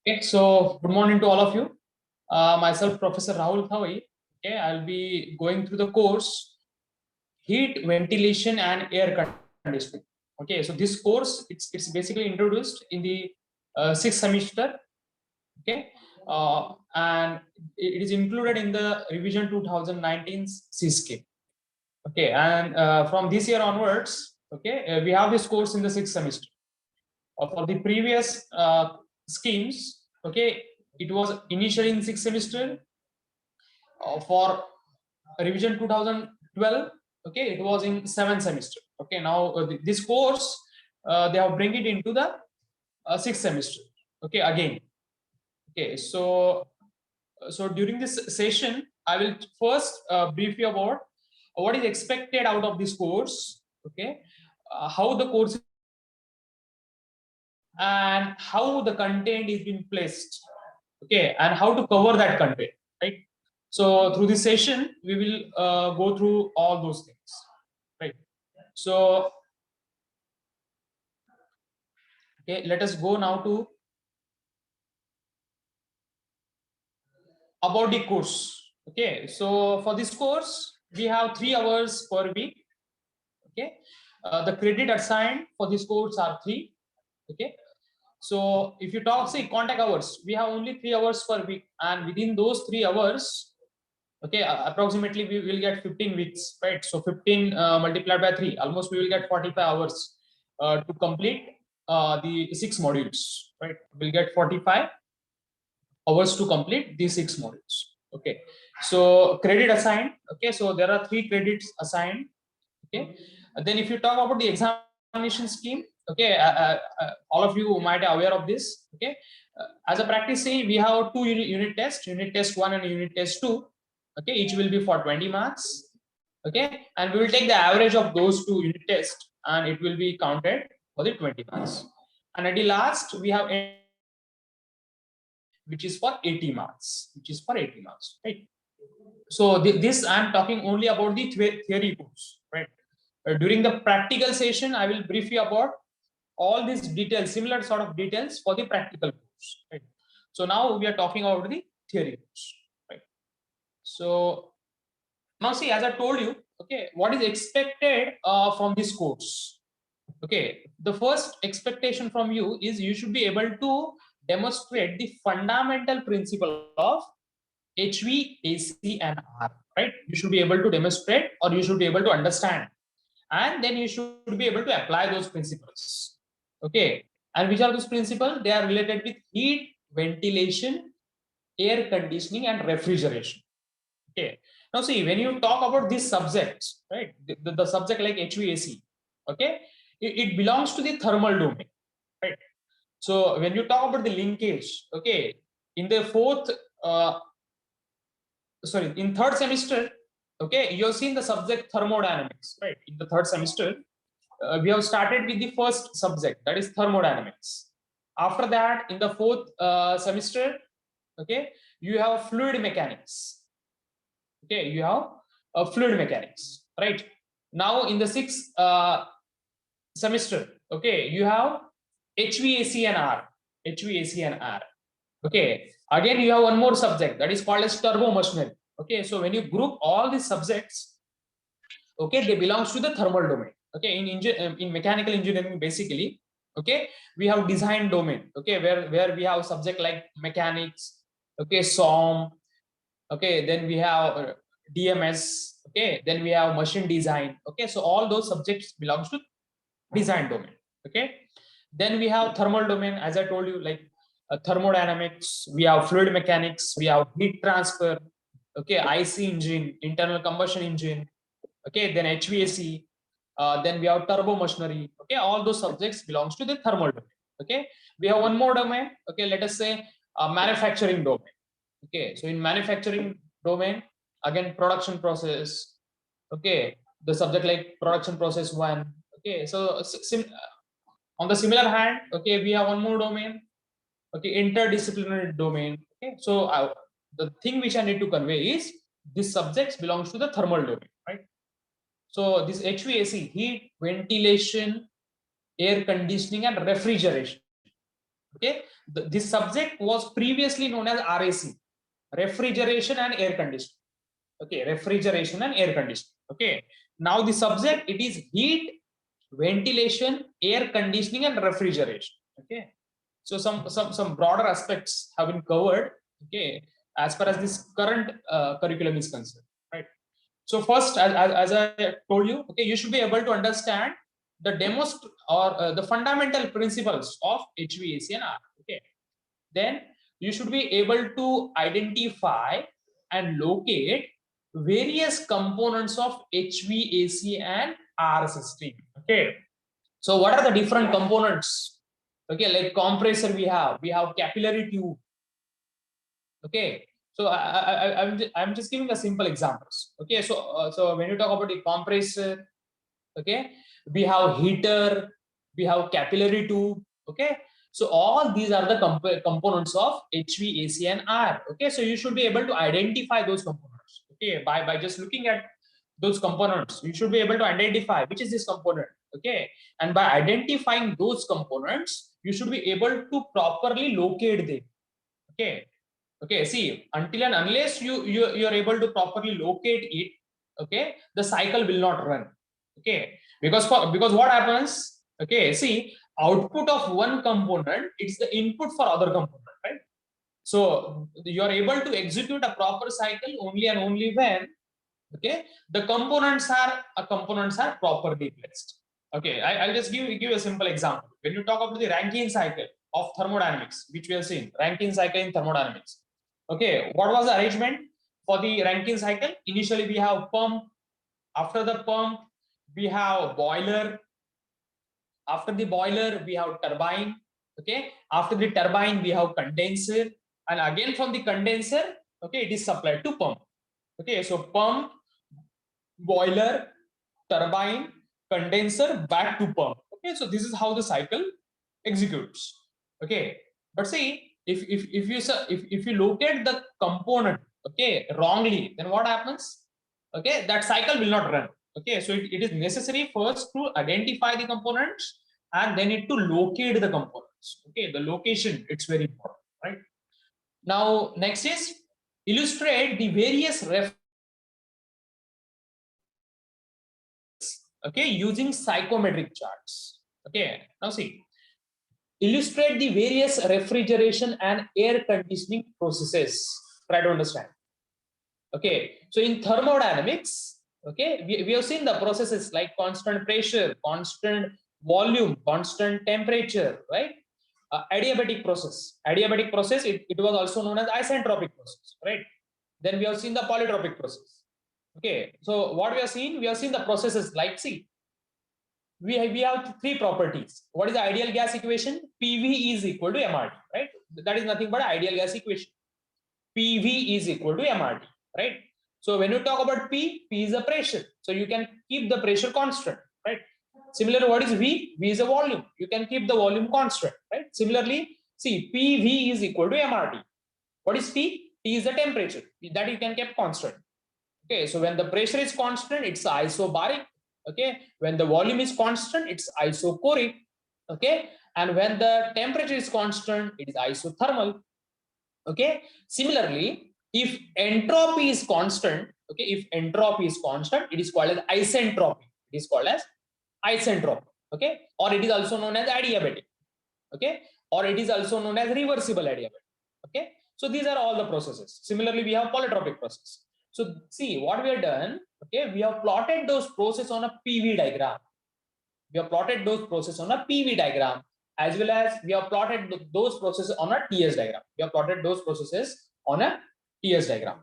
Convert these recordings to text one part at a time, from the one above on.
Okay, so good morning to all of you. Myself, Professor Rahul Thawai. Okay, I'll be going through the course Heat, Ventilation, and Air Conditioning. Okay, so this course it's basically introduced in the sixth semester. Okay, and it is included in the revision 2019 CSCAPE. Okay, and from this year onwards, okay, we have this course in the sixth semester. For the previous schemes, okay, it was initially in sixth semester. For revision 2012, okay, it was in seventh semester. Okay, now this course they have bring it into the sixth semester. Okay, again. Okay, so during this session, I will first brief you about what is expected out of this course. Okay, how the course and how the content is being placed, okay, and how to cover that content, right? So through this session we will go through all those things, right? So okay, let us go now to about the course. Okay, so for this course we have 3 hours per week. Okay, the credit assigned for this course are 3. Okay, so if you talk say contact hours, we have only 3 hours per week, and within those 3 hours, okay, approximately we will get 15 weeks, right? So 15 multiplied by 3, almost we will get 45 hours to complete the 6 modules, right? We'll get 45 hours to complete these 6 modules. Okay, so credit assigned. Okay, so there are 3 credits assigned. Okay, and then if you talk about the examination scheme, okay, all of you might be aware of this. Okay, as a practice say, we have 2 unit tests, unit test 1 and unit test 2. Okay, each will be for 20 marks. Okay, and we will take the average of those 2 unit tests and it will be counted for the 20 marks. And at the last we have which is for 80 marks, right? So this I'm talking only about the theory course, right? During the practical session I will brief you about all these details, similar sort of details for the practical course, right? So now we are talking about the theory course, right? So now see, as I told you, okay, what is expected from this course? Okay, the first expectation from you is you should be able to demonstrate the fundamental principle of HVAC and R, right? You should be able to demonstrate, or you should be able to understand, and then you should be able to apply those principles. Okay, and which are those principles? They are related with heat, ventilation, air conditioning, and refrigeration. Okay, now see, when you talk about these subjects, right, the subject like HVAC, okay, it belongs to the thermal domain, right? So when you talk about the linkage, okay, in the in third semester, okay, you have seen the subject thermodynamics, right? In the third semester, we have started with the first subject, that is thermodynamics. After that, in the fourth semester, okay, you have fluid mechanics. Okay, you have fluid mechanics, right? Now in the sixth semester, okay, you have HVAC and R. HVAC and R. Okay, again you have one more subject that is called as turbo machinery. Okay, so when you group all these subjects, okay, they belongs to the thermal domain. Okay, in mechanical engineering basically, okay, we have design domain. Okay, where we have subject like mechanics, okay, SOM, okay, then we have DMS, okay, then we have machine design. Okay, so all those subjects belongs to design domain. Okay, then we have thermal domain, as I told you, like thermodynamics, we have fluid mechanics, we have heat transfer, okay, IC engine, internal combustion engine, okay, then HVAC, then we have turbo machinery. Okay, all those subjects belongs to the thermal domain. Okay, we have one more domain. Okay, let us say manufacturing domain. Okay, so in manufacturing domain, again production process. Okay, the subject like production process 1. Okay, so on the similar hand, okay, we have one more domain. Okay, interdisciplinary domain. Okay, so the thing which I need to convey is this subjects belongs to the thermal domain, right? So this HVAC, heat, ventilation, air conditioning, and refrigeration. Okay, this subject was previously known as RAC, refrigeration and air conditioning. Okay, refrigeration and air conditioning. Okay, now the subject, it is heat, ventilation, air conditioning, and refrigeration. Okay, so some broader aspects have been covered. Okay, as far as this current curriculum is concerned, right? So first, as I told you, okay, you should be able to understand the the fundamental principles of HVAC and R. Okay, then you should be able to identify and locate various components of HVAC and R system. Okay, so what are the different components? Okay, like compressor, we have capillary tube. Okay, so I'm just giving a simple examples. Okay, so when you talk about the compressor, okay, we have heater, we have capillary tube. Okay, so all these are the components of HVAC and R. Okay, so you should be able to identify those components. Okay, by just looking at those components, you should be able to identify which is this component. Okay, and by identifying those components, you should be able to properly locate them. Okay, okay, see, until and unless you're able to properly locate it, okay, the cycle will not run. Okay, because what happens, okay, see, output of one component, it's the input for other component, right? So you are able to execute a proper cycle only and only when, okay, the components are properly placed. Okay, I'll just give a simple example. When you talk about the Rankine cycle of thermodynamics, which we have seen, Rankine cycle in thermodynamics. Okay, what was the arrangement for the Rankine cycle? Initially, we have pump. After the pump, we have boiler. After the boiler, we have turbine. Okay, after the turbine, we have condenser, and again from the condenser, okay, it is supplied to pump. Okay, so pump, boiler, turbine, condenser, back to pump. Okay, so this is how the cycle executes. Okay, but see, if you locate the component, okay, wrongly, then what happens? Okay, that cycle will not run. Okay, so it is necessary first to identify the components and then it to locate the components. Okay, the location, it's very important, right? Now next is illustrate the various okay, using psychometric charts. Okay, now see, illustrate the various refrigeration and air conditioning processes. Try to understand. Okay, so in thermodynamics, okay, we have seen the processes like constant pressure, constant volume, constant temperature, right? Adiabatic process. Adiabatic process, it was also known as isentropic process, right? Then we have seen the polytropic process. Okay, so what we have seen the processes like, see, we have three properties. What is the ideal gas equation? PV is equal to MRT, right? That is nothing but ideal gas equation. PV is equal to MRT, right? So when you talk about P is a pressure. So you can keep the pressure constant, right? Similarly, what is V? V is a volume. You can keep the volume constant, right? Similarly, see, PV is equal to MRT. What is T? T is the temperature that you can keep constant. Okay, so when the pressure is constant, it's isobaric. Okay, when the volume is constant, it's isochoric. Okay, and when the temperature is constant, it is isothermal. Okay, similarly, if entropy is constant, okay, if entropy is constant, it is called as isentropy. It is called as isentropy. Okay, or it is also known as adiabatic. Okay, or it is also known as reversible adiabatic. Okay, so these are all the processes. Similarly, we have polytropic process. So see what we have done. Okay, we have plotted those processes on a PV diagram. We have plotted those processes on a PV diagram, as well as we have plotted those processes on a TS diagram. We have plotted those processes on a TS diagram.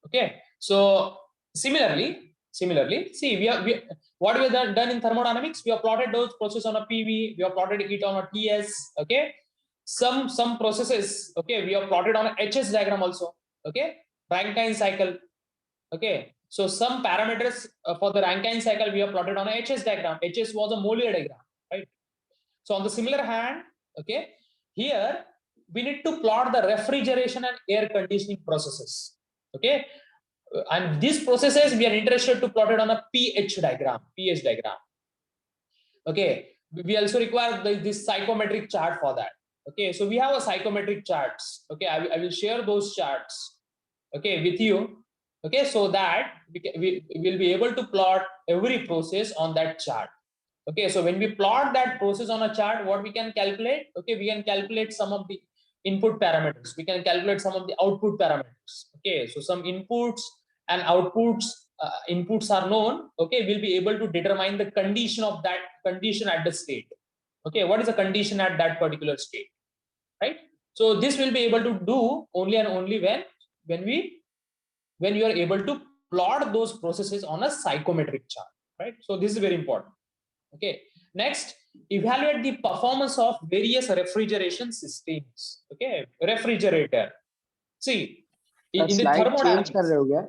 Okay, so similarly, see, what we have done in thermodynamics, we have plotted those processes on a PV, we have plotted it on a TS. Okay, some processes, okay, we have plotted on a HS diagram also. Okay, Rankine cycle. Okay, so some parameters for the Rankine cycle we have plotted on a HS diagram. HS was a Mollier diagram, right? So on the similar hand, okay, here we need to plot the refrigeration and air conditioning processes. Okay, and these processes we are interested to plot it on a pH diagram. Okay, we also require this psychometric chart for that. Okay, so we have a psychometric charts. Okay, I will share those charts, okay, with you. Okay, so that we will be able to plot every process on that chart. Okay, so when we plot that process on a chart, what we can calculate? Okay, we can calculate some of the input parameters. We can calculate some of the output parameters. Okay, so some inputs and outputs, inputs are known. Okay, we'll be able to determine the condition of that condition at the state. Okay, what is the condition at that particular state, right? So this will be able to do only and only when you are able to plot those processes on a psychometric chart, right? So this is very important. Okay, next, evaluate the performance of various refrigeration systems. Okay, refrigerator. See, in the slide change कर thermodynamics. रहे हो क्या?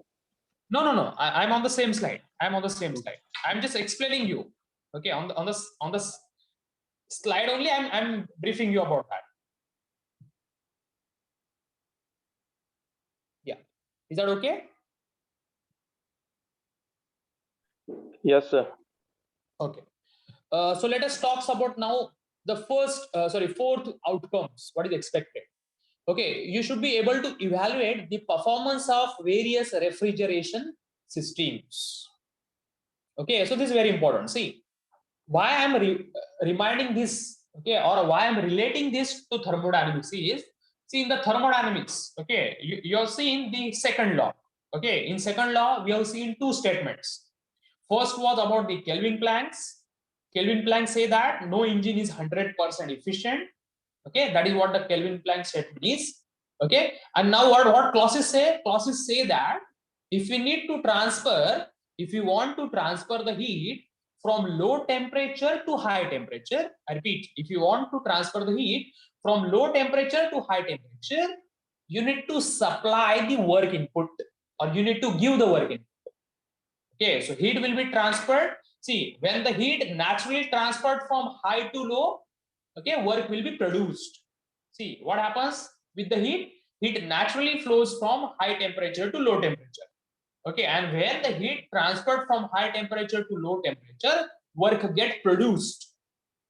No. I'm on the same slide. I'm on the same slide. I'm just explaining you. Okay, on the slide only. I'm briefing you about that. Yeah, is that okay? Yes, sir. Okay. So let us talk about now the fourth outcomes. What is expected? Okay, you should be able to evaluate the performance of various refrigeration systems. Okay, so this is very important. See, why I'm reminding this, okay, or why I'm relating this to thermodynamics is, see, in the thermodynamics, okay, you have seen the second law. Okay, in second law, we have seen two statements. First was about the Kelvin Planck's. Kelvin Planck say that no engine is 100% efficient. Okay, that is what the Kelvin Planck statement is. Okay, and now what clauses say? Clauses say that if we need to transfer, if you want to transfer the heat from low temperature to high temperature, I repeat, if you want to transfer the heat from low temperature to high temperature, you need to supply the work input, or you need to give the work input. Okay, so heat will be transferred. See, when the heat naturally transferred from high to low, okay, work will be produced. See, what happens with the heat? Heat naturally flows from high temperature to low temperature. Okay, and when the heat transferred from high temperature to low temperature, work get produced.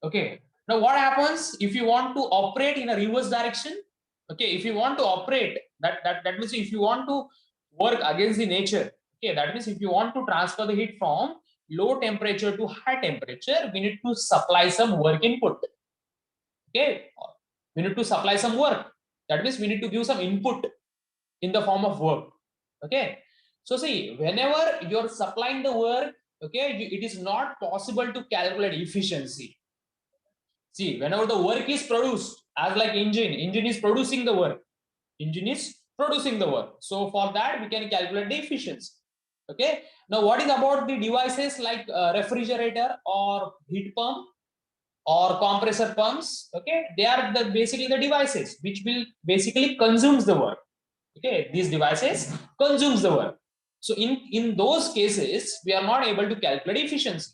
Okay, now what happens if you want to operate in a reverse direction? Okay, if you want to operate, that means if you want to work against the nature, okay, that means if you want to transfer the heat from low temperature to high temperature, we need to supply some work input. Okay, we need to supply some work. That means we need to give some input in the form of work. Okay, so see, whenever you're supplying the work, okay, it is not possible to calculate efficiency. See, whenever the work is produced, as like engine is producing the work, so for that we can calculate the efficiency. Okay, now what is about the devices like refrigerator or heat pump or compressor pumps? Okay, they are basically the devices which will basically consumes the work. Okay, these devices consumes the work. So in those cases, we are not able to calculate efficiency.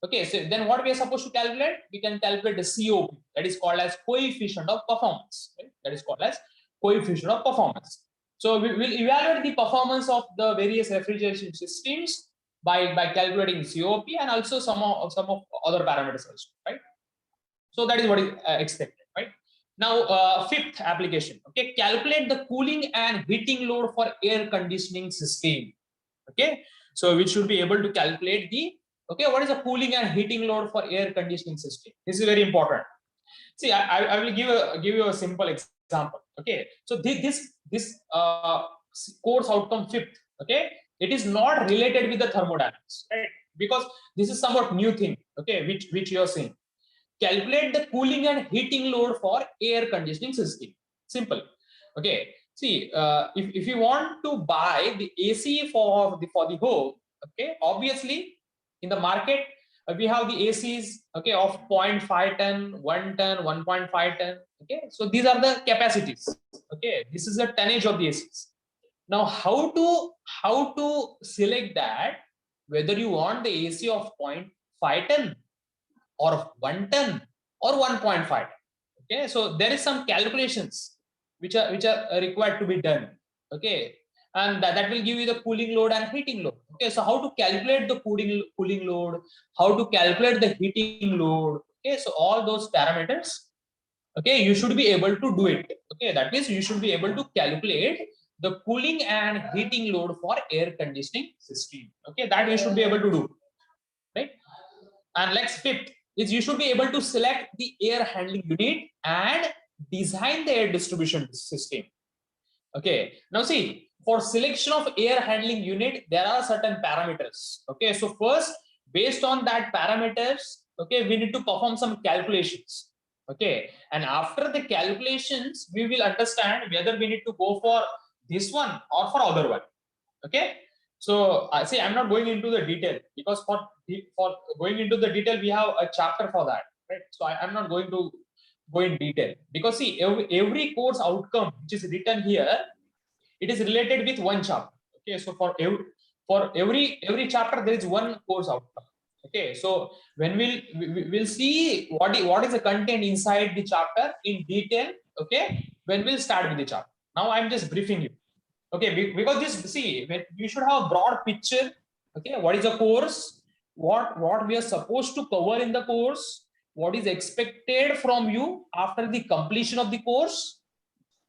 Okay, so then what we are supposed to calculate? We can calculate the COP, that is called as coefficient of performance. Right? That is called as coefficient of performance. So we will evaluate the performance of the various refrigeration systems by calculating COP and also some of other parameters also, right? So that is what is expected, right? Now, fifth application. Okay, calculate the cooling and heating load for air conditioning system. Okay, so we should be able to calculate the, okay, what is the cooling and heating load for air conditioning system? This is very important. See, I will give you a simple example. Okay, so this course outcome fifth, okay, it is not related with the thermodynamics, right? Because this is somewhat new thing, okay, which you are seeing. Calculate the cooling and heating load for air conditioning system. Simple. Okay, see, if you want to buy the AC for the home, okay, obviously in the market we have the ACs, okay, of 0.5 ton, 1 ton, 1.5 ton. Okay, so these are the capacities. Okay, this is the tonnage of the ACs. Now how to select that, whether you want the AC of 0.5 ton or 1 ton or 1.5. Okay, so there is some calculations which are required to be done. Okay, and that will give you the cooling load and heating load. Okay, so how to calculate the cooling load, how to calculate the heating load, Okay, so all those parameters, okay, you should be able to do it. Okay, that means you should be able to calculate the cooling and heating load for air conditioning system. Okay, that you should be able to do, right? And next, fifth is you should be able to select the air handling unit and design the air distribution system. Okay, now see, for selection of air handling unit, there are certain parameters. Okay, so first, based on that parameters, okay, we need to perform some calculations. Okay, and after the calculations, we will understand whether we need to go for this one or for other one. Okay, so I see I'm not going into the detail because for going into the detail, we have a chapter for that, right? So I'm not going to go in detail because see every course outcome which is written here, it is related with one chapter. Okay, so for every chapter there is one course outcome. Okay, so when we'll see what is the content inside the chapter in detail. Okay, when we'll start with the chapter. Now I'm just briefing you. Okay, because this, see, when you should have a broad picture. Okay, what is the course, what we are supposed to cover in the course, what is expected from you after the completion of the course.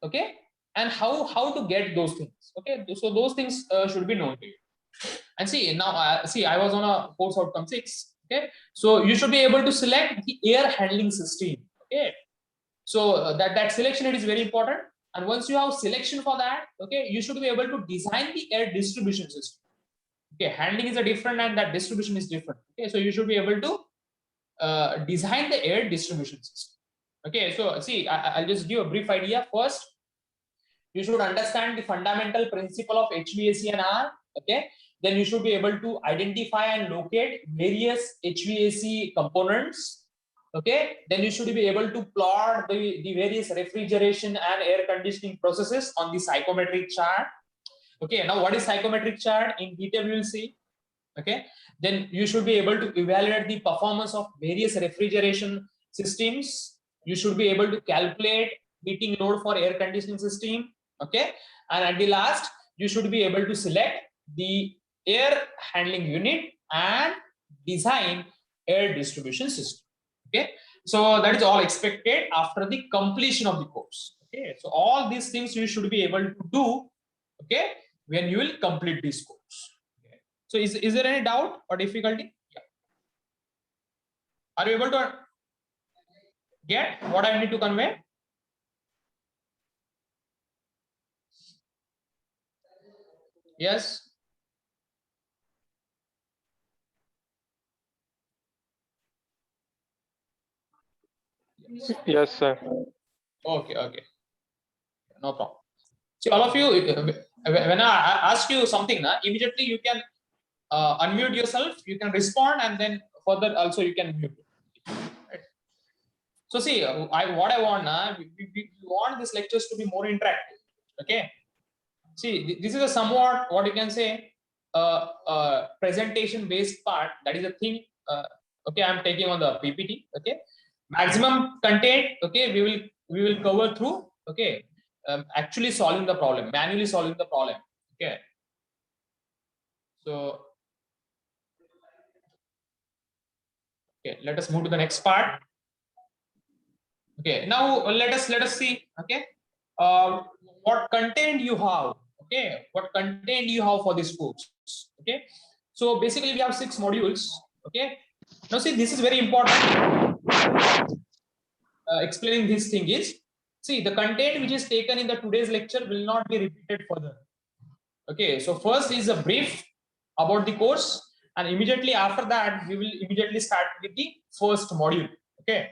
Okay, and how to get those things. Okay, so those things should be known to you. And see now, see, I was on a course outcome 6. Okay, so you should be able to select the air handling system. Okay, so that selection, it is very important. And once you have selection for that, okay, you should be able to design the air distribution system. Okay, handling is a different and that distribution is different. Okay, so you should be able to design the air distribution system. Okay, so see, I'll just give a brief idea. First, you should understand the fundamental principle of HVAC and R. Okay, then you should be able to identify and locate various HVAC components. Okay, then you should be able to plot the various refrigeration and air conditioning processes on the psychometric chart. Okay, now what is psychometric chart? In detail we will see. Okay, then you should be able to evaluate the performance of various refrigeration systems. You should be able to calculate heating load for air conditioning system. Okay, and at the last, you should be able to select the air handling unit and design air distribution system. Okay, so that is all expected after the completion of the course. Okay, so all these things you should be able to do, okay, when you will complete this course. Okay. So is there any doubt or difficulty? Yeah. Are you able to get what I need to convey? Yes. Yes, sir. Okay, okay, no problem. See, all of you, when I ask you something, immediately you can unmute yourself, you can respond, and then further also you can mute. Right? So see, what I want, we want these lectures to be more interactive. Okay. See, this is a somewhat, what you can say, presentation based part. That is a thing. Okay, I'm taking on the PPT. Okay, maximum content. Okay, we will cover through. Okay, actually solving the problem, manually solving the problem. Okay, so okay, let us move to the next part. Okay, now let us see. Okay, what content you have. Okay, what content you have for this course. Okay, so basically we have 6 modules. Okay, now see, this is very important. Explaining this thing is, see, the content which is taken in the today's lecture will not be repeated further. Okay, so first is a brief about the course, and immediately after that we will immediately start with the first module. Okay,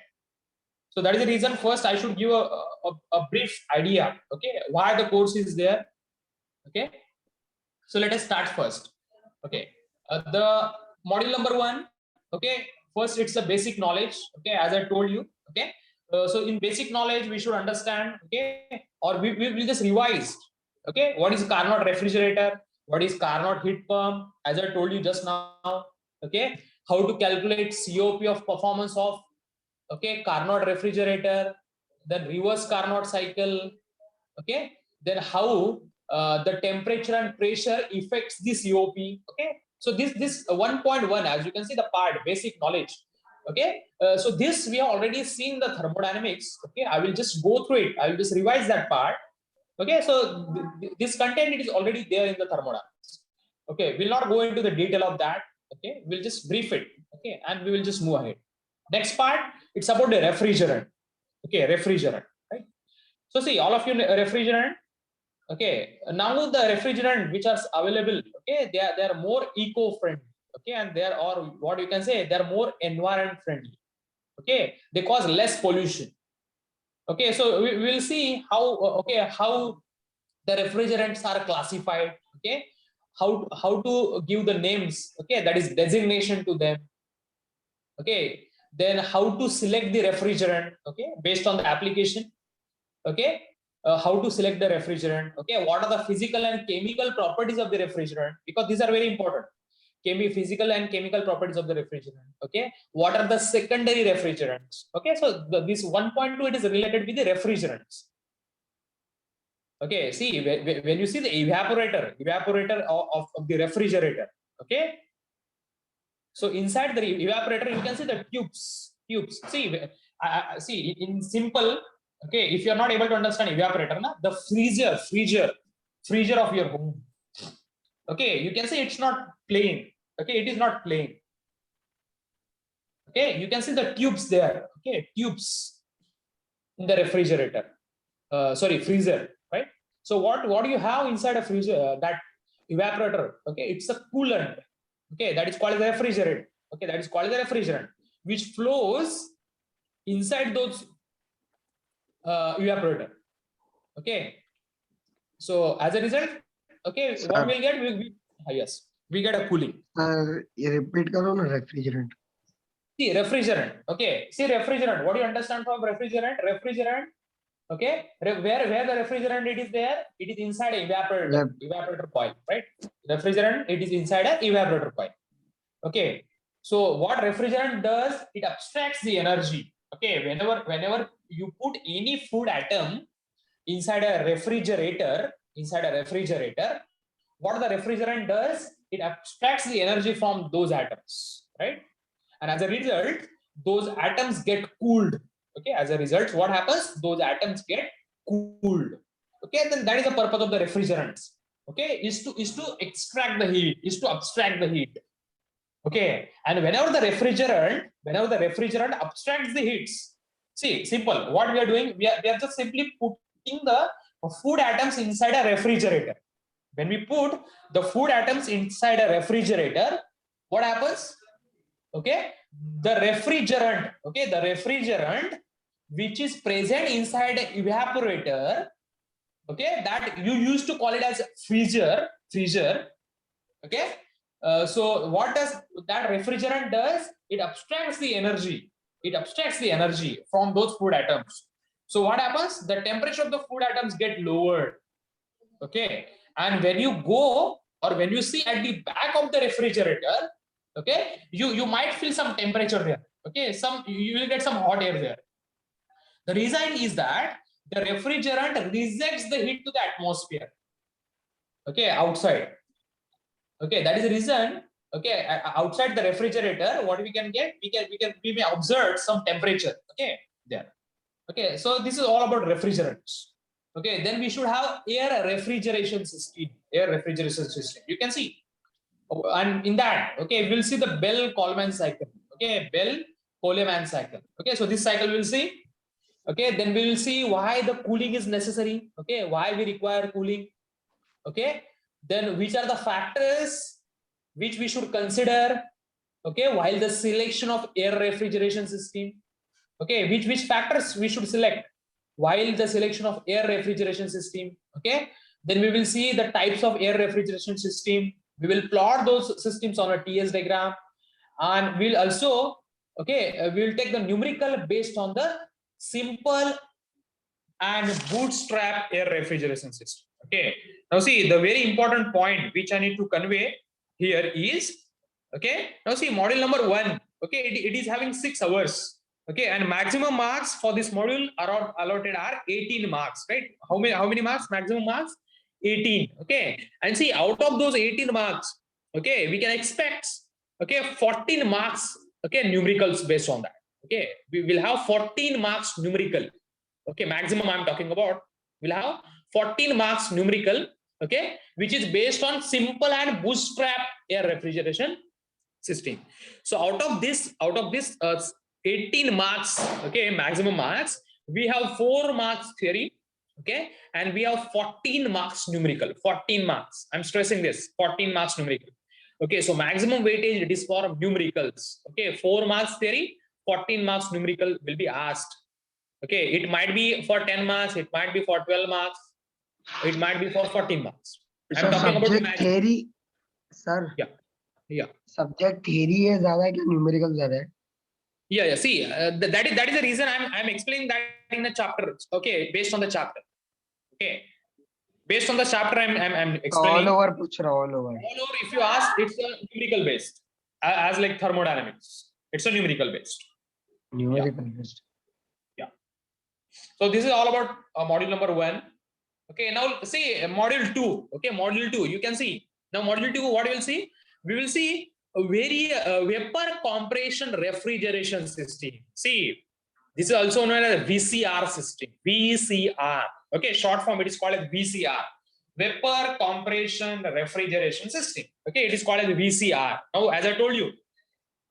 so that is the reason first I should give a brief idea. Okay, why the course is there. Okay, so let us start first. Okay, the module number 1. Okay, first it's a basic knowledge. Okay, as I told you. Okay, so in basic knowledge we should understand. Okay, or we will just revise. Okay, what is Carnot refrigerator, what is Carnot heat pump, as I told you just now. Okay, how to calculate COP of performance of, okay, Carnot refrigerator, then reverse Carnot cycle. Okay, then how the temperature and pressure affects the COP. Okay, so this 1.1, as you can see, the part basic knowledge. Okay, so this we have already seen the thermodynamics. Okay, I will just go through it. I will just revise that part. Okay, so this content it is already there in the thermodynamics. Okay, we'll not go into the detail of that. Okay, we'll just brief it. Okay, and we will just move ahead. Next part, it's about the refrigerant. Okay, refrigerant, right? So see, all of you refrigerant. Okay, now the refrigerant which are available, okay, they are more eco-friendly. Okay, and they are, or what you can say, they are more environment friendly. Okay, they cause less pollution. Okay, so we will see how how the refrigerants are classified. Okay, how to give the names. Okay, that is designation to them. Okay, then how to select the refrigerant. Okay, based on the application. Okay, how to select the refrigerant. Okay, what are the physical and chemical properties of the refrigerant, because these are very important. Physical and chemical properties of the refrigerant. Okay, what are the secondary refrigerants? Okay, so this 1.2 it is related with the refrigerants. Okay, see, when you see the evaporator of the refrigerator. Okay, so inside the evaporator you can see the tubes. See, see in simple. Okay, if you are not able to understand evaporator, na, the freezer of your home. Okay, you can say it's not plain. Okay, it is not plain. Okay, you can see the tubes there. Okay, tubes in the refrigerator. Sorry, freezer, right? So what do you have inside a freezer? That evaporator. Okay, it's a coolant. Okay, that is called as a refrigerant. Okay, that is called as a refrigerant, which flows inside those evaporator. Okay, so as a result, okay, Sir. what we'll get, yes, we get a cooling. ये repeat करो ना refrigerant. See, refrigerant. Okay, see refrigerant. What do you understand from refrigerant? Refrigerant. Okay, where the refrigerant it is there? It is inside a evaporator coil, right? Refrigerant it is inside a evaporator coil. Okay, so what refrigerant does? It abstracts the energy. Okay, whenever you put any food atom inside a refrigerator, what the refrigerant does? It abstracts the energy from those atoms, right? And as a result, those atoms get cooled. Okay, as a result, what happens? Those atoms get cooled. Okay, then that is the purpose of the refrigerants. Okay, is to extract the heat, is to abstract the heat. Okay, and whenever the refrigerant abstracts the heats, see, simple. What we are doing, we are just simply putting the food atoms inside a refrigerator. When we put the food atoms inside a refrigerator, what happens? Okay, the refrigerant, which is present inside the evaporator, okay, that you used to call it as freezer. Okay, so what does that refrigerant does? It abstracts the energy. From those food atoms. So what happens? The temperature of the food atoms get lowered. Okay, and when you go, or when you see at the back of the refrigerator, okay, you might feel some temperature there. Okay, you will get some hot air there. The reason is that the refrigerant rejects the heat to the atmosphere. Okay, outside. Okay, that is the reason. Okay, outside the refrigerator, what we can get, we may observe some temperature. Okay, there. Okay, so this is all about refrigerants. Okay, then we should have air refrigeration system. You can see, and in that, okay, we'll see the Bell-Coleman cycle. Okay, Bell-Coleman cycle. Okay, so this cycle we'll see. Okay, then we will see why the cooling is necessary. Okay, why we require cooling. Okay, then which are the factors which we should consider. Okay, while the selection of air refrigeration system. Okay, which factors we should select while the selection of air refrigeration system. Okay, then we will see the types of air refrigeration system. We will plot those systems on a TS diagram, and we'll also, okay, we will take the numerical based on the simple and bootstrap air refrigeration system. Okay, now see, the very important point which I need to convey here is, okay, now see, module number 1, okay, it is having 6 hours. Okay, and maximum marks for this module are allotted are 18 marks, right? How many marks? Maximum marks 18. Okay, and see, out of those 18 marks, okay, we can expect, okay, 14 marks okay, numericals based on that. Okay, we will have 14 marks numerical. Okay, maximum I'm talking about. We'll have 14 marks numerical, okay, which is based on simple and bootstrap air refrigeration system. So out of this 18 marks, okay, maximum marks, we have 4 marks theory, okay, and we have 14 marks numerical. 14 marks, I'm stressing this, 14 marks numerical. Okay, so maximum weightage it is for numericals. Okay, 4 marks theory, 14 marks numerical will be asked. Okay, it might be for 10 marks, it might be for 12 marks, it might be for 14 marks. I'm sir talking about the subject maximum. Theory sir Yeah. Subject theory है ज्यादा है कि numerical ज्यादा है? Yeah. See, that is the reason I'm explaining that in the chapter. Okay, based on the chapter. Okay, based on the chapter, I'm explaining. All over पूछ रहा हूँ, all over. All over, if you ask, it's a numerical based, as like thermodynamics. It's a numerical based. Numerical based. So this is all about module number 1. Okay, now see module 2. Okay, module 2. You can see now module 2. What we will see? We will see a very vapor compression refrigeration system. See, this is also known as VCR system. VCR. Okay, short form it is called as VCR. Vapor compression refrigeration system. Okay, it is called as VCR. Now, as I told you,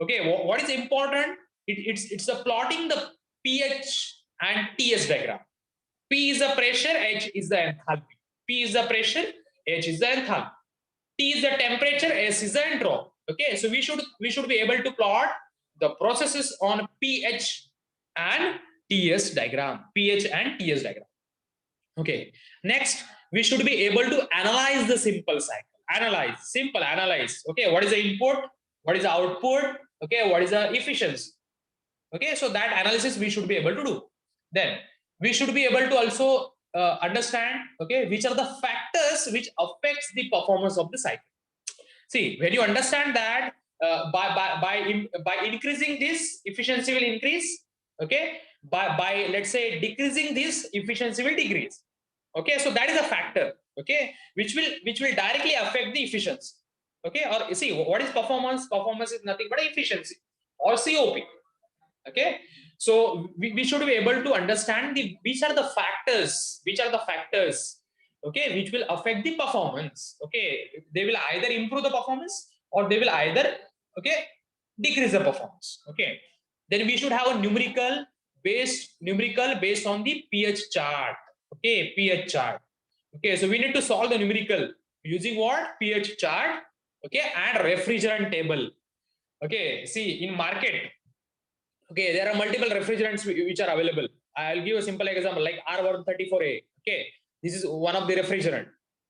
okay, what is important? It's the plotting the pH and TS diagram. P is the pressure, H is the enthalpy. P is the pressure, H is the enthalpy. T is the temperature, S is the entropy. Okay, so we should be able to plot the processes on pH and TS diagram. pH and TS diagram. Okay, next we should be able to analyze the simple cycle. Analyze. Okay, what is the input? What is the output? Okay, what is the efficiency? Okay, so that analysis we should be able to do. Then we should be able to also understand, okay, which are the factors which affects the performance of the cycle. See, when you understand that by increasing this, efficiency will increase. Okay, by let's say decreasing this, efficiency will decrease. Okay, so that is a factor. Okay, which will directly affect the efficiency. Okay, or you see what is performance? Performance is nothing but efficiency or COP. Okay, so we should be able to understand which are the factors, okay, which will affect the performance. Okay, they will either improve the performance or they will either, okay, decrease the performance. Okay, then we should have a numerical based on the pH chart. Okay, pH chart. Okay, so we need to solve the numerical using what? pH chart. Okay, and refrigerant table. Okay, see in market, okay, there are multiple refrigerants which are available. I'll give a simple example like R134A. Okay, this is one of the refrigerant.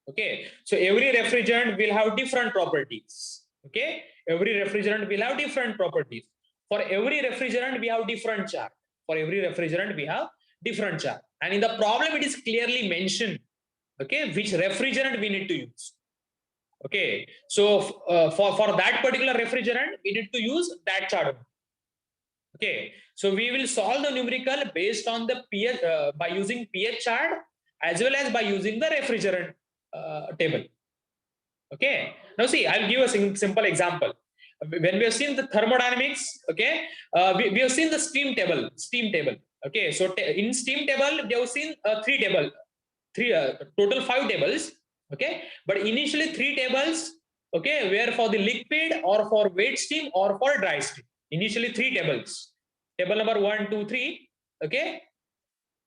Okay, so every refrigerant will have different properties. Okay, every refrigerant will have different properties. For every refrigerant, we have different chart. And in the problem, it is clearly mentioned, okay, which refrigerant we need to use. Okay, so for that particular refrigerant, we need to use that chart. Okay, so we will solve the numerical based on the pH by using pH chart as well as by using the refrigerant table. Okay, now see, I'll give a simple example. When we have seen the thermodynamics, okay, we have seen the steam table. Okay, so in steam table we have seen total 5 tables. Okay, but initially 3 tables, okay, were for the liquid or for wet steam or for dry steam. Initially 3 tables. Table number 1, 2, 3. Okay.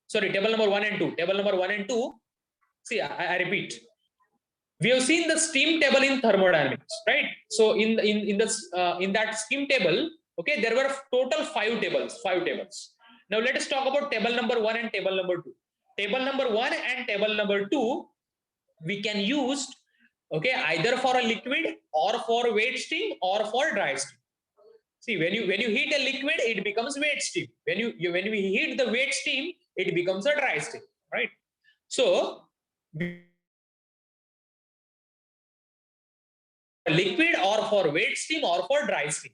Sorry, table number 1 and 2. Table number 1 and 2. See, I repeat. We have seen the steam table in thermodynamics, right? So in that steam table, okay, there were total 5 tables. Now let us talk about table number 1 and table number 2. Table number 1 and table number 2, we can use, okay, either for a liquid or for wet steam or for dry steam. See, when you heat a liquid, it becomes wet steam. When we heat the wet steam, it becomes a dry steam, right? So liquid or for wet steam or for dry steam.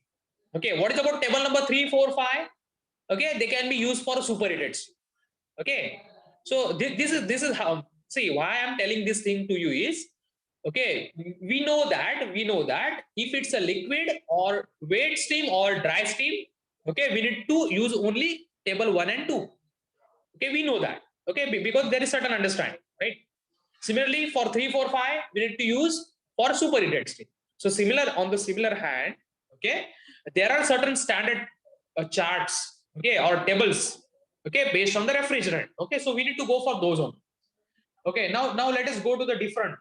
Okay, what is about table number 3, 4, 5? Okay, they can be used for superheated steam. Okay, so this is how. See, why I'm telling this thing to you is, okay, we know that if it's a liquid or wet stream or dry stream, okay, we need to use only table 1 and 2. Okay, we know that. Okay, because there is certain understanding, right? Similarly, for 3, 4, 5, we need to use for superheated stream. So on the similar hand, okay, there are certain standard charts, okay, or tables, okay, based on the refrigerant. Okay, so we need to go for those only. Okay, now let us go to the different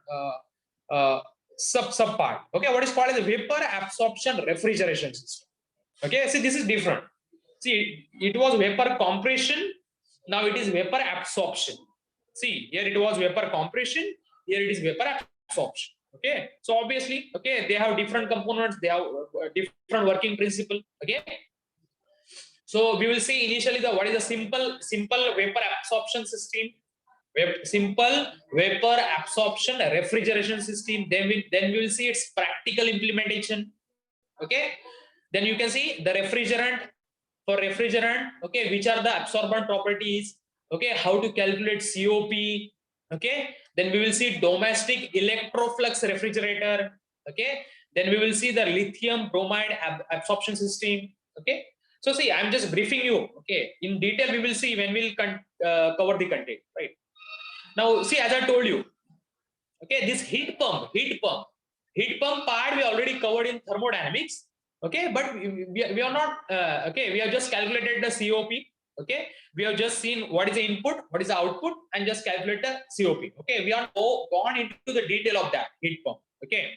sub part. Okay, what is called as the vapor absorption refrigeration system. Okay, see, this is different. See, it was vapor compression, now it is vapor absorption. See, here it was vapor compression, here it is vapor absorption. Okay, so obviously, okay, they have different components, they have different working principle. Okay, so we will see initially what is the simple vapor absorption system, simple vapor absorption refrigeration system. Then we will see its practical implementation. Okay, then you can see the refrigerant. For refrigerant, okay, which are the absorbent properties, okay, how to calculate COP, okay, then we will see domestic electroflux refrigerator, okay, then we will see the lithium bromide absorption system. Okay, so see, I'm just briefing you. Okay, in detail we will see when we'll cover the content, right? Now see, as I told you, okay, this heat pump part we already covered in thermodynamics. Okay, but we are not okay, we have just calculated the COP. Okay, we have just seen what is the input, what is the output, and just calculate the COP. Okay, we are gone into the detail of that heat pump. Okay,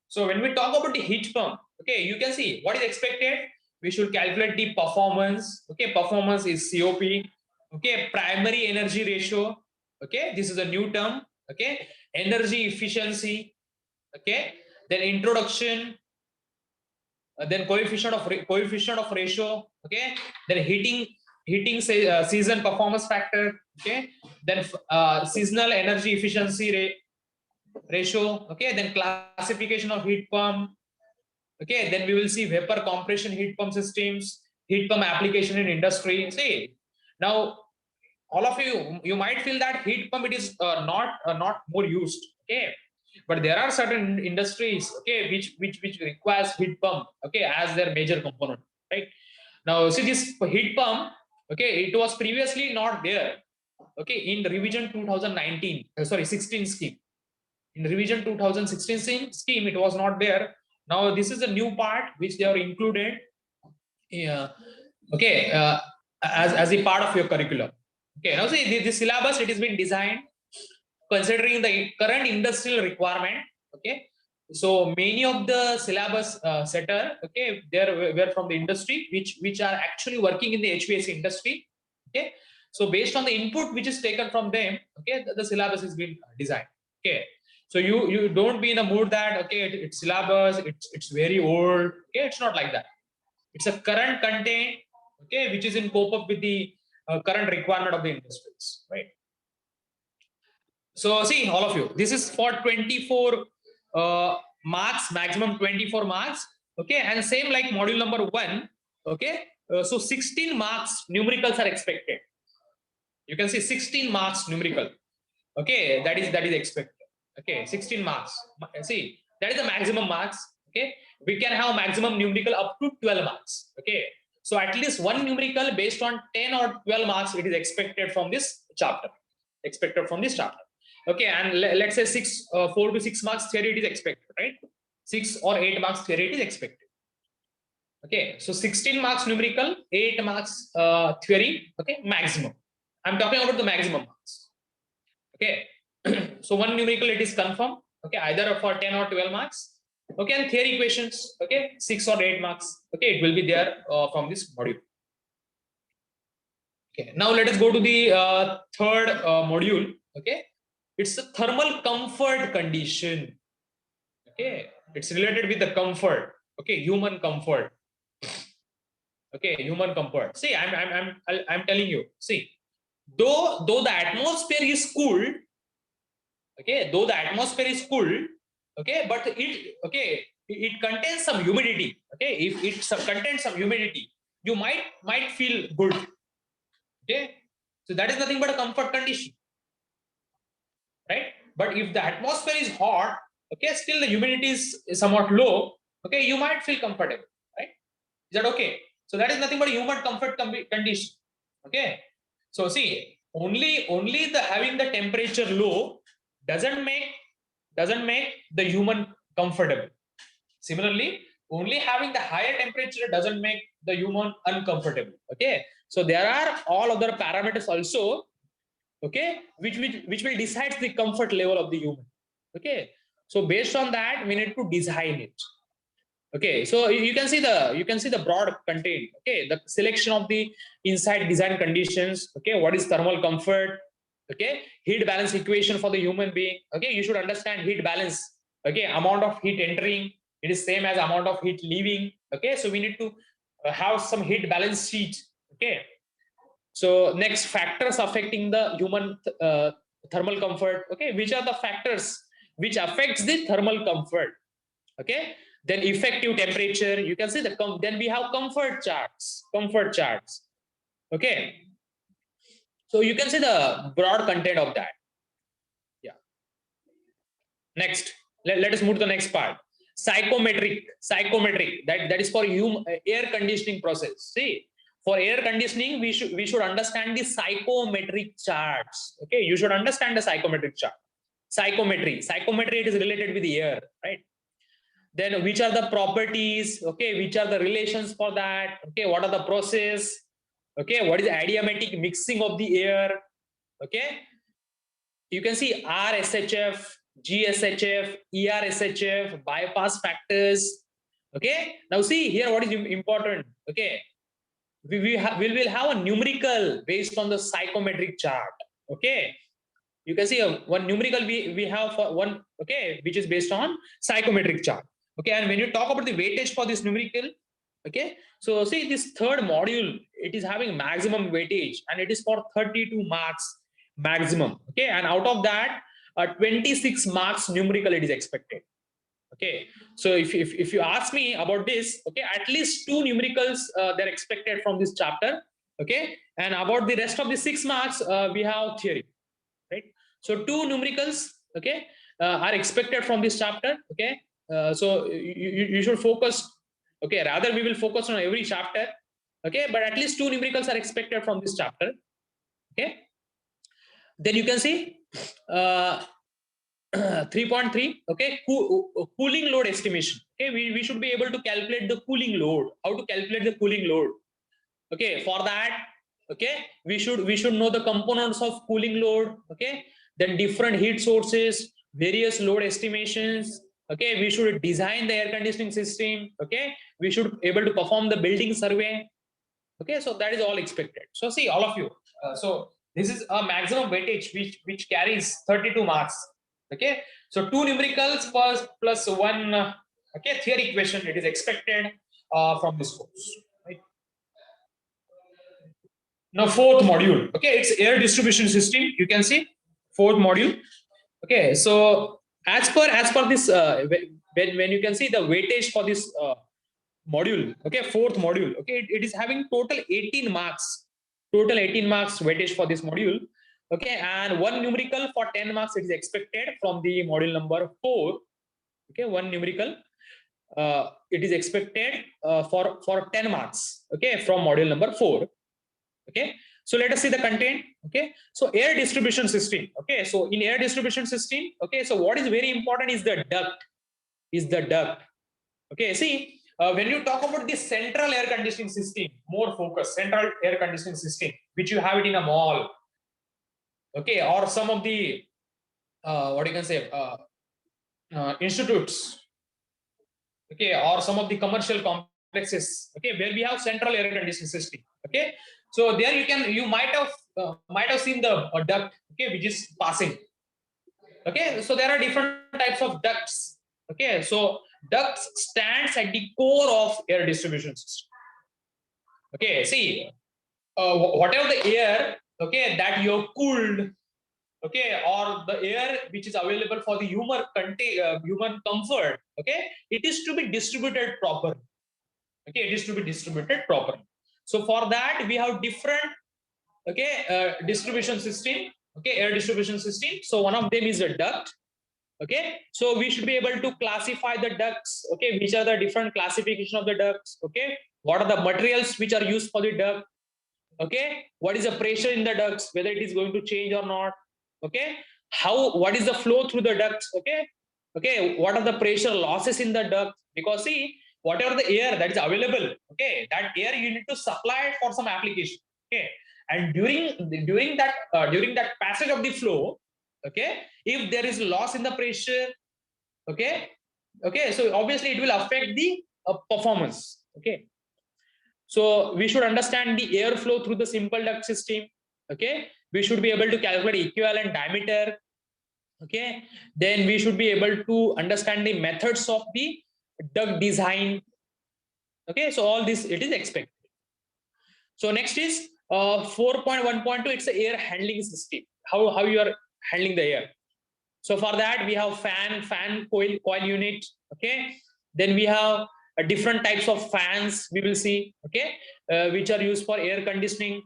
so when we talk about the heat pump, okay, you can see what is expected. We should calculate the performance. Okay, performance is COP. Okay, primary energy ratio. Okay, this is a new term. Okay, energy efficiency. Okay, then introduction, then coefficient of ratio. Okay, then heating season performance factor. Okay, then seasonal energy efficiency ratio. Okay, then classification of heat pump. Okay, then we will see vapor compression heat pump systems, heat pump application in industry. See, now all of you might feel that heat pump it is not more used. Okay, but there are certain industries, okay, which requires heat pump, okay, as their major component, right? Now see, this heat pump, okay, it was previously not there, okay, in the revision 2019 sorry 16 scheme. In revision 2016 scheme it was not there. Now this is a new part which they are included, okay, as a part of your curriculum. Okay, now see, the syllabus, it has been designed considering the current industrial requirement. Okay, so many of the syllabus setter, okay, were from the industry, which are actually working in the HVAC industry. Okay, so based on the input which is taken from them, okay, the syllabus has been designed. Okay, so you don't be in a mood that okay, it's syllabus, it's very old. Okay, it's not like that. It's a current content, okay, which is in cope up with the current requirement of the industries, right? So see, all of you, this is for 24 marks, maximum 24 marks. Okay, and same like module number 1. Okay, so 16 marks numericals are expected. You can see 16 marks numerical. Okay, that is expected. Okay, 16 marks. See, that is the maximum marks. Okay, we can have maximum numerical up to 12 marks. Okay, so at least one numerical based on 10 or 12 marks it is expected from this chapter. Okay, and let's say 4 to 6 marks theory it is expected, right? 6 or 8 marks theory it is expected. Okay, so 16 marks numerical, 8 marks theory. Okay, maximum. I'm talking about the maximum marks. Okay, so one numerical it is confirmed. Okay, either for 10 or 12 marks. Okay, and theory questions. Okay, 6 or 8 marks. Okay, it will be there from this module. Okay, now let us go to the third module. Okay, it's the thermal comfort condition. Okay, it's related with the comfort. Okay, human comfort. Okay, human comfort. See, I'm telling you. See, though the atmosphere is cooled. Okay, though the atmosphere is cooled. Okay, but it contains some humidity. Okay, if it contains some humidity, you might feel good. Okay, so that is nothing but a comfort condition, right? But if the atmosphere is hot, okay, still the humidity is somewhat low, okay, you might feel comfortable, right? Is that okay? So that is nothing but human comfort condition. Okay. So see, only the having the temperature low doesn't make the human comfortable. Similarly, only having the higher temperature doesn't make the human uncomfortable. Okay. So there are all other parameters also, okay, which will decide the comfort level of the human. Okay. So based on that, we need to design it. Okay, so you can see the broad content. Okay, the selection of the inside design conditions. Okay, what is thermal comfort? Okay, heat balance equation for the human being. Okay, you should understand heat balance. Okay, amount of heat entering, it is same as amount of heat leaving. Okay, so we need to have some heat balance sheet. Okay, so next, factors affecting the human thermal comfort. Okay, which are the factors which affects the thermal comfort? Okay, then effective temperature, you can see then we have comfort charts. Okay, so you can see the broad content of that. Yeah, next, let us move to the next part. Psychometric, that is for air conditioning process. See, for air conditioning, we should understand the psychometric charts. Okay, you should understand the psychometric chart. Psychometry, it is related with the air, right? Then which are the properties, okay, which are the relations for that, okay, what are the process, okay, what is adiabatic mixing of the air, okay, you can see RSHF, GSHF, ERSHF, bypass factors. Okay, now see here what is important. Okay, we will have a numerical based on the psychometric chart. Okay, you can see one numerical we have for one, okay, which is based on psychometric chart. Okay, and when you talk about the weightage for this numerical, okay, so see this third module, it is having maximum weightage and it is for 32 marks maximum. Okay, and out of that 26 marks numerical it is expected. Okay, so if you ask me about this, okay, at least 2 numericals they're expected from this chapter. Okay, and about the rest of the 6 marks we have theory, right? So 2 numericals, okay, are expected from this chapter. Okay, so you should focus. Okay, rather we will focus on every chapter. Okay, but at least 2 numericals are expected from this chapter. Okay, then you can see 3.3. Okay, cooling load estimation. Okay, we should be able to calculate the cooling load. How to calculate the cooling load? Okay, for that, okay, we should know the components of cooling load. Okay, then different heat sources, various load estimations. Okay, we should design the air conditioning system. Okay, we should able to perform the building survey. Okay, so that is all expected. So see, all of you, so this is a maximum weightage which carries 32 marks. Okay, so 2 numericals plus 1 okay, theory question it is expected from this course, right? Now fourth module, okay, it's air distribution system. You can see fourth module. Okay, so as per this when you can see the weightage for this module, okay, fourth module, okay, it is having total 18 marks, weightage for this module. Okay, and 1 numerical for 10 marks it is expected from the module number 4. Okay, 1 numerical it is expected for 10 marks, okay, from module number 4. Okay, so let us see the content. Okay, so air distribution system. Okay, so in air distribution system, okay, so what is very important is the duct. Okay, see, when you talk about the central air conditioning system, more focus, central air conditioning system, which you have it in a mall, okay, or some of the what you can say institutes, okay, or some of the commercial complexes, okay, where we have central air conditioning system. Okay, so there you might have seen the duct, okay, which is passing. Okay, so there are different types of ducts. Okay, so ducts stands at the core of air distribution system. Okay, see, whatever the air, okay, that you have cooled, okay, or the air which is available for the human comfort, okay, it is to be distributed properly. Okay, it is to be distributed properly. So for that we have different, okay, distribution system, okay, air distribution system. So one of them is a duct. Okay, so we should be able to classify the ducts. Okay, which are the different classification of the ducts? Okay, what are the materials which are used for the duct? Okay, what is the pressure in the ducts, whether it is going to change or not? Okay, what is the flow through the ducts? Okay, what are the pressure losses in the duct? Because see, whatever the air that is available, okay, that air you need to supply it for some application. Okay, and during that passage of the flow, okay, if there is loss in the pressure, okay, so obviously it will affect the performance. Okay, so we should understand the airflow through the simple duct system. Okay, we should be able to calculate equivalent diameter. Okay, then we should be able to understand the methods of the duct design. Okay, so all this it is expected. So next is 4.1.2. It's the air handling system. How you are handling the air. So for that we have fan coil unit. Okay, then we have different types of fans we will see. Okay, which are used for air conditioning.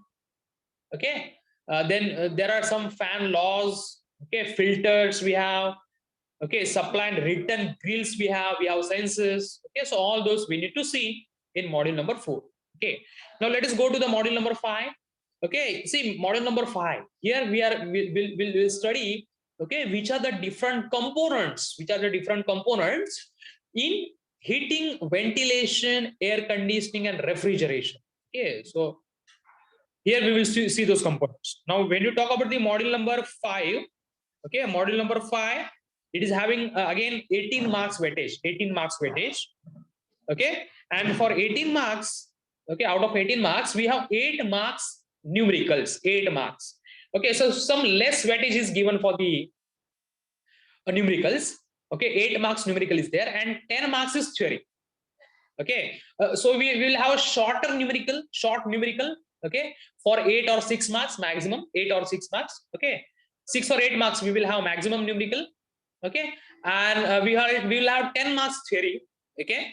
Okay, then there are some fan laws. Okay, filters we have. Okay, supply and return grills we have sensors. Okay, so all those we need to see in module number 4. Okay, now let us go to the module number 5. Okay, see module number 5. Here we'll study, okay, which are the different components in heating, ventilation, air conditioning, and refrigeration. Okay, so here we will see those components. Now when you talk about the module number 5, okay, module number 5, it is having again 18 marks weightage. Okay, and for 18 marks, okay, out of 18 marks we have 8 marks numericals. 8 marks. Okay, so some less weightage is given for the numericals. Okay, 8 marks numerical is there and 10 marks is theory. Okay, so we will have a short numerical. Okay, for 8 or 6 marks maximum, 8 or 6 marks. Okay, 6 or 8 marks we will have maximum numerical. Okay, and we will have 10 marks theory. Okay,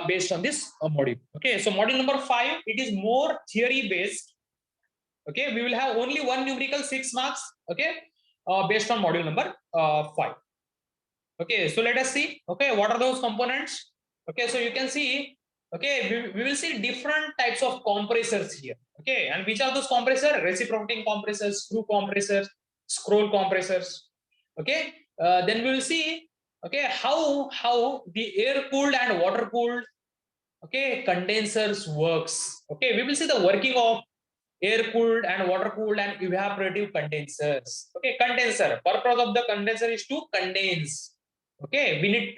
based on this module. Okay, so module number 5, it is more theory based. Okay, we will have only one numerical, 6 marks. Okay, based on module number 5. Okay, so let us see. Okay, what are those components? Okay, so you can see. Okay, we will see different types of compressors here. Okay, and which are those compressors? Reciprocating compressors, screw compressors, scroll compressors. Okay, then we will see. Okay, how the air cooled and water cooled, okay, condensers works. Okay, we will see the working of air cooled and water cooled and evaporative condensers. Okay, condenser, purpose of the condenser is to condense. Okay, we need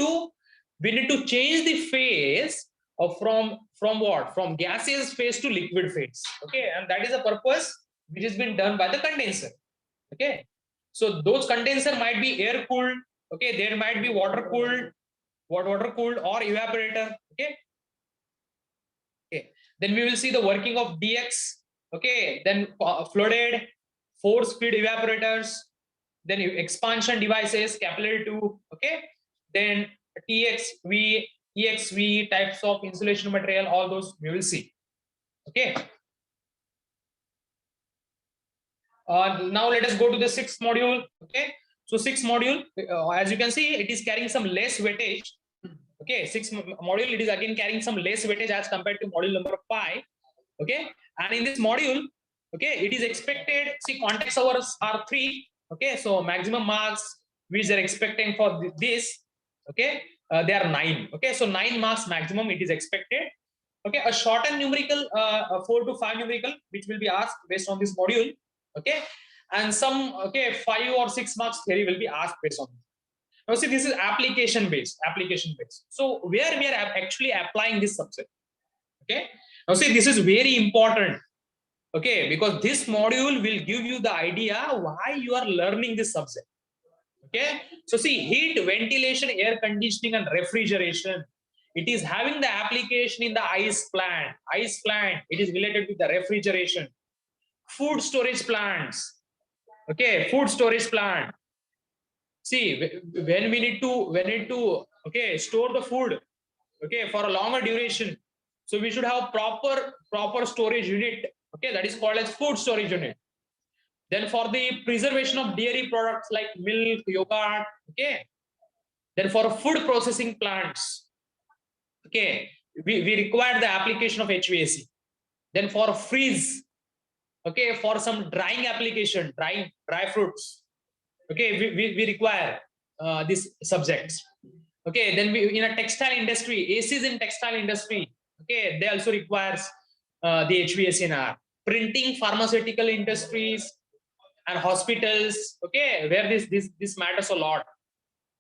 to change the phase of from what, from gaseous phase to liquid phase. Okay, and that is the purpose which has been done by the condenser. Okay, so those condenser might be air cooled. Okay, there might be water cooled or evaporator. Okay, then we will see the working of DX. Okay, then flooded, force feed evaporators, then expansion devices, capillary tube. Okay, then TXV, EXV types of insulation material, all those we will see. Okay, now let us go to the 6th module. Okay, so 6th module, as you can see, it is carrying some less weightage. Okay, 6th module, it is again carrying some less weightage as compared to module number 5. Okay, and in this module, okay, it is expected, see, context hours are 3. Okay, so maximum marks which they are expecting for this, okay, they are 9. Okay, so 9 marks maximum it is expected. Okay, a shortened numerical, 4 to 5 numerical, which will be asked based on this module. Okay, and some, okay, 5 or 6 marks theory will be asked based on this. Now see, this is application based. So where we are actually applying this subject. Okay, now see, this is very important. Okay, because this module will give you the idea why you are learning this subject. Okay, so see, heat, ventilation, air conditioning, and refrigeration, it is having the application in the ice plant. It is related with the refrigeration. Food storage plants. Okay, food storage plant. See, when we need to okay, store the food, okay, for a longer duration, so we should have proper storage unit. Okay, that is called as food storage unit. Then for the preservation of dairy products like milk, yogurt, okay, Then for food processing plants, okay, we require the application of HVAC. Then for freeze, okay, for some drying application, dry fruits, okay, we require these subjects. Okay, then we in a textile industry, ACs in textile industry, okay, they also requires the HVAC and R. Printing, pharmaceutical industries and hospitals, okay, where this matters a lot.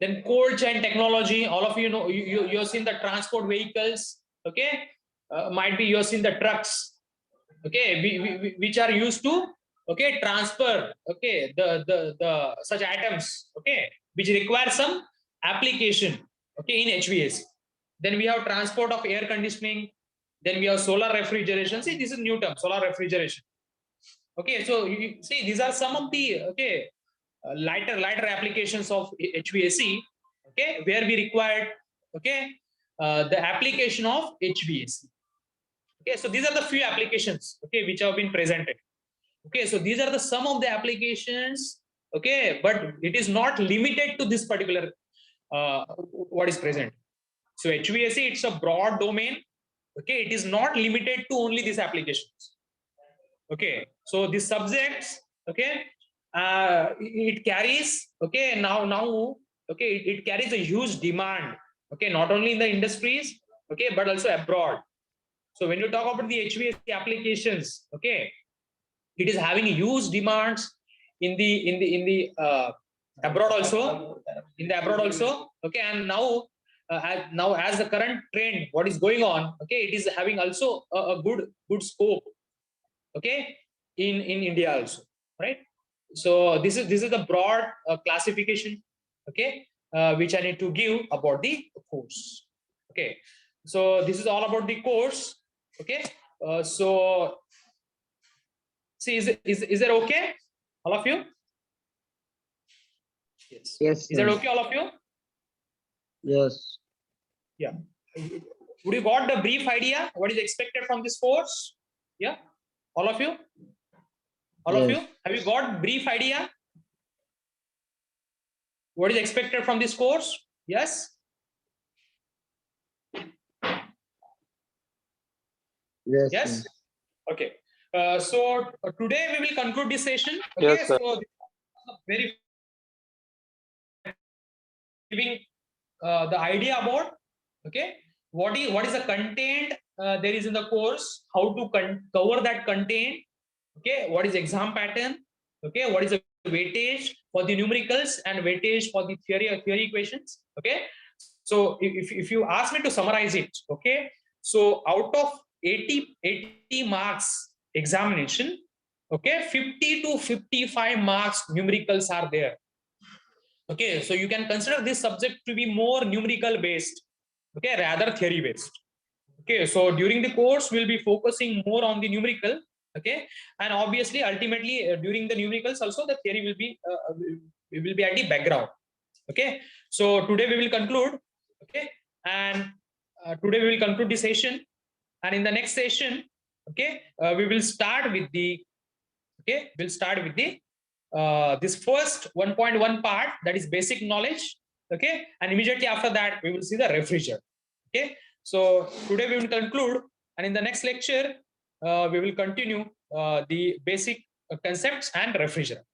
Then cold chain technology, all of you know, you've seen the transport vehicles, okay, might be you've seen the trucks, okay, which are used to, okay, transfer, okay, the such items, okay, which require some application, okay, in HVAC. Then we have transport of air conditioning. Then we have solar refrigeration. See, this is new term, solar refrigeration. Okay, so you see, these are some of the, okay, lighter applications of HVAC, okay, where we required, okay, the application of HVAC. Okay, so these are the few applications, okay, which have been presented. Okay, so these are the some of the applications, okay, but it is not limited to this particular what is present. So HVAC, it's a broad domain. Okay, it is not limited to only these applications. Okay, so these subjects, okay, it carries, okay, now okay, it carries a huge demand, okay, not only in the industries, okay, but also abroad. So when you talk about the HVAC applications, okay, it is having huge demands in the abroad also, okay, and now as the current trend, what is going on, okay, it is having also a good scope, okay, in India also, right? So this is the broad classification, okay, which I need to give about the course. Okay, so this is all about the course. Okay, so see, is that okay, all of you? Yes. Yes, Is that sir. okay, all of you? Yes. Yeah. Would you got the brief idea what is expected from this course? Yeah, all of you. All of Yes. you, have you got brief idea what is expected from this course? Yes. Yes. Yes. Okay. So today we will conclude this session. Okay. Yes, sir. So very giving the idea about, okay, what is the content there is in the course, how to cover that content, okay, what is exam pattern, okay, what is the weightage for the numericals and weightage for the theory equations, okay. So if you ask me to summarize it, okay, so out of 80 marks examination, okay, 50 to 55 marks numericals are there. Okay, so you can consider this subject to be more numerical based, okay, rather theory based. Okay, so during the course we'll be focusing more on the numerical, okay, and obviously ultimately during the numericals also the theory will be at the background. Okay, so today we will conclude, okay, and today we will conclude the session, and in the next session, okay, we will start with the, okay, we'll start with the this first 1.1 part, that is basic knowledge, okay, and immediately after that we will see the refrigerator. Okay, so today we will conclude, and in the next lecture we will continue the basic concepts and refrigerator.